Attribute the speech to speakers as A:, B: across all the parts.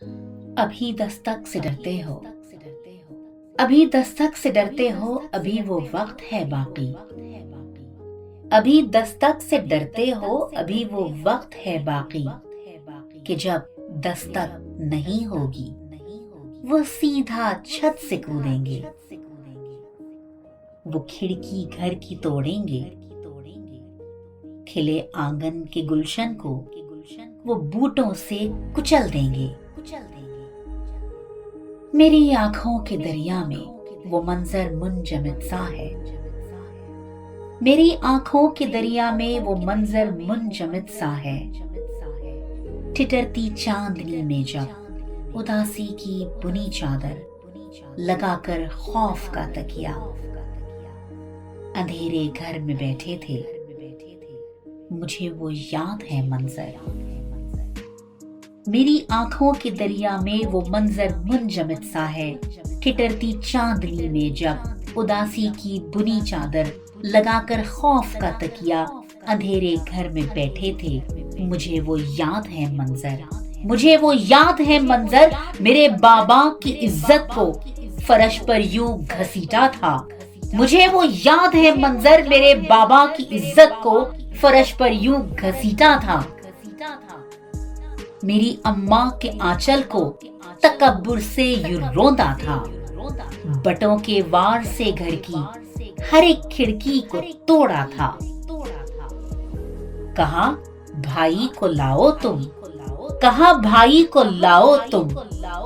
A: ابھی دستک سے ڈرتے ہو، ابھی دستک سے ڈرتے ہو، ابھی وہ وقت ہے باقی، ابھی دستک سے ڈرتے ہو، ابھی وہ وقت ہے باقی، کہ جب دستک نہیں ہوگی وہ سیدھا چھت سے کودیں گے، وہ کھڑکی گھر کی توڑیں گے، کھلے آنگن کے گلشن کو وہ بوٹوں سے کچل دیں گے۔ میری آنکھوں کے دریا میں وہ منظر منجمد سا ہے، میری آنکھوں کے دریا میں وہ منظر منجمد سا ہے، ٹھٹرتی چاندنی میں جب اداسی کی بنی چادر لگا کر خوف کا تکیا اندھیرے گھر میں بیٹھے تھے، مجھے وہ یاد ہے منظر۔ میری آنکھوں کے دریا میں وہ منظر منجمد سا ہے، ٹھٹرتی چاندنی میں جب اداسی کی بنی چادر لگا کر خوف کا تکیا اندھیرے گھر میں بیٹھے تھے، مجھے وہ یاد ہے منظر، مجھے وہ یاد ہے منظر، میرے بابا کی عزت کو فرش پر یوں گھسیٹا تھا، مجھے وہ یاد ہے منظر، میرے بابا کی عزت کو فرش پر یوں گھسیٹا تھا، میری اماں کے آنچل کو تکبر سے یوں روندا تھا، بٹوں کے وار سے گھر کی ہر ایک کھڑکی کو توڑا تھا، کہا بھائی کو لاؤ تم، کہا بھائی کو لاؤ تم،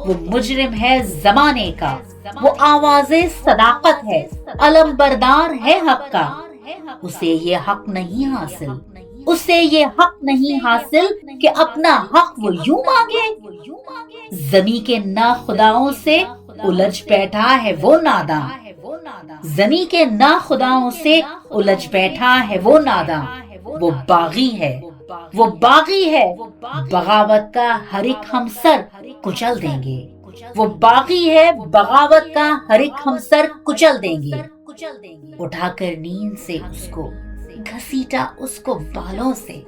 A: وہ مجرم ہے زمانے کا، وہ آواز صداقت ہے، علم بردار ہے حق کا، اسے یہ حق نہیں حاصل، اسے یہ حق نہیں حاصل کہ اپنا حق وہ یوں مانگے، زمیں کے ناخداؤں سے الجھ بیٹھا ہے وہ ناداں، زمیں کے ناخداؤں سے الجھ بیٹھا ہے وہ ناداں، وہ باغی ہے، وہ باغی ہے، بغاوت کا ہر ایک ہمسر کچل دیں گے، وہ باغی ہے، بغاوت کا ہر ایک ہمسر کچل دیں گے، اٹھا کر نیند سے اس کو گھسیٹا اس کو بالوں سے،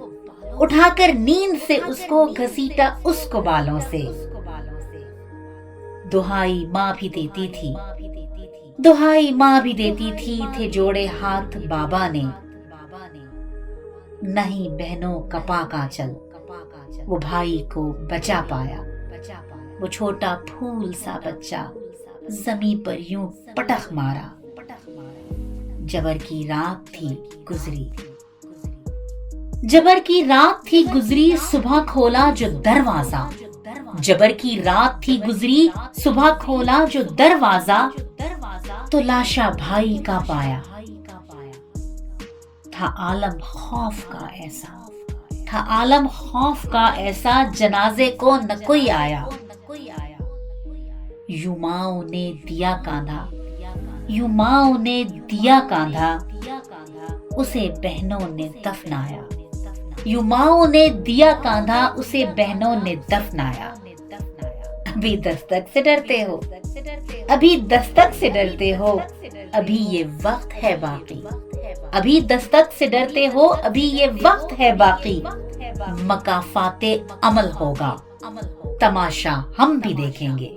A: اٹھا کر نیند سے اس کو گھسیٹا اس کو بالوں سے، دہائی ماں بھی دیتی تھی، دہائی ماں بھی دیتی تھی، تھے جوڑے ہاتھ بابا نے، نہیں بہنوں کا پاک آنچل وہ بھائی کو بچا پایا، وہ چھوٹا پھول سا بچہ زمیں پر یوں پٹخ مارا، جبر کی رات تھی گزری، جبر کی رات تھی گزری، صبح کھولا جو دروازہ، جبر کی رات تھی گزری، صبح کھولا جو دروازہ، تو لاشا بھائی کا پایا، تھا عالم خوف کا ایسا، تھا عالم خوف کا ایسا، جنازے کو نہ کوئی آیا، یوں ماؤں نے دیا کاندھا، یوں ماؤں نے دیا کاندھا، اسے بہنوں نے دفنایا، یوں ماؤں نے دیا کاندھا، اسے بہنوں نے دفنایا۔ ابھی دستک سے ڈرتے ہو، ابھی دستک سے ڈرتے ہو، ابھی یہ وقت ہے باقی، ابھی دستک سے ڈرتے ہو، ابھی یہ وقت ہے باقی، مکافات عمل ہوگا، تماشا ہم بھی دیکھیں گے۔